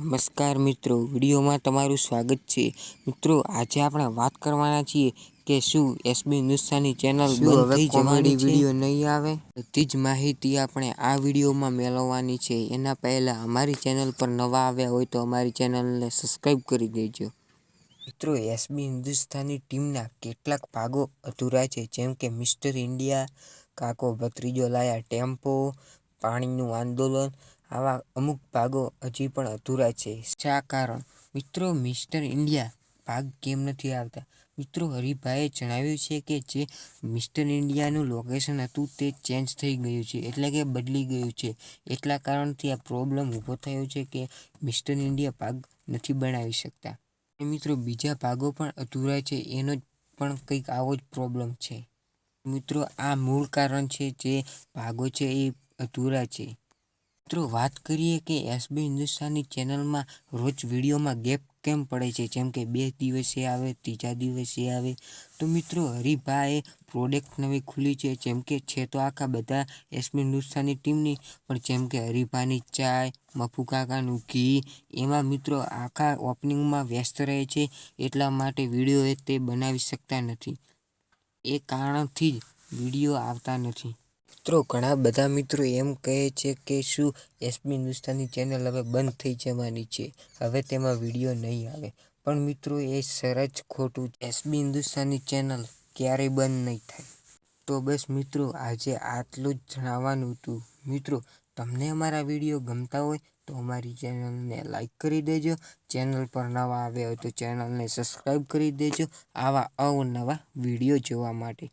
નમસ્કાર મિત્રો, વિડીયોમાં તમારું સ્વાગત છે. મિત્રો, આજે આપણે વાત કરવાના છીએ કે શું એસબી હિન્દુસ્તાની ચેનલ બંધ થઈ જવાની છે? વિડીયો નહીં આવે? બધી જ માહિતી આપણે આ વિડીયોમાં મેળવવાની છે. એના પહેલા અમારી ચેનલ પર નવા આવ્યા હોય તો અમારી ચેનલને સબસ્ક્રાઈબ કરી દેજો. મિત્રો, એસબી હિન્દુસ્તાની ટીમના કેટલાક ભાગો અધૂરા છે, જેમ કે મિસ્ટર ઇન્ડિયા, કાકો ભત્રીજો લાયા ટેમ્પો, પાણીનું આંદોલન. આવા અમુક ભાગો હજી પણ અધૂરા છે. શા કારણ? મિત્રો, મિસ્ટર ઇન્ડિયા ભાગ કેમ નથી આવતા? મિત્રો, હરિભાઈએ જણાવ્યું છે કે જે મિસ્ટર ઇન્ડિયાનું લોકેશન હતું તે ચેન્જ થઈ ગયું છે, એટલે કે બદલી ગયું છે. એટલા કારણથી આ પ્રોબ્લેમ ઊભો થયો છે કે મિસ્ટર ઇન્ડિયા ભાગ નથી બનાવી શકતા. મિત્રો, બીજા ભાગો પણ અધૂરા છે, એનો પણ કંઈક આવો જ પ્રોબ્લેમ છે. મિત્રો, આ મૂળ કારણ છે જે ભાગો છે એ અધૂરા છે. મિત્રો, વાત કરીએ કે એસબી હિન્દુસ્તાની ચેનલમાં રોજ વિડીયોમાં ગેપ કેમ પડે છે, જેમ કે 2 દિવસે આવે, ત્રીજા દિવસે આવે. તો મિત્રો, હરિભાઈએ પ્રોડક્ટ નવી ખુલી છે, જેમ કે છે તો આખા બધા એસબી હિન્દુસ્તાની ટીમની, પણ જેમ કે હરિભાની ચાય, મફુ કાકાનું ઘી, એમાં મિત્રો આખા ઓપનિંગમાં વ્યસ્ત રહે છે, એટલા માટે વિડીયો તે બનાવી શકતા નથી. એ કારણથી જ વિડીયો આવતા નથી. મિત્રો, ઘણા બધા મિત્રો એમ કહે છે કે શું એસબી હિન્દુસ્તાની ચેનલ હવે બંધ થઈ જવાની છે, હવે તેમાં વિડીયો નહીં આવે. પણ મિત્રો, એ સરજ ખોટું. એસબી હિન્દુસ્તાની ચેનલ ક્યારેય બંધ નહીં થાય. તો બસ મિત્રો, આજે આટલું જ જણાવવાનું હતું. મિત્રો, તમને અમારા વિડીયો ગમતા હોય તો અમારી ચેનલને લાઈક કરી દેજો. ચેનલ પર નવા આવ્યા હોય તો ચેનલને સબસ્ક્રાઈબ કરી દેજો આવા અવનવા વિડીયો જોવા માટે.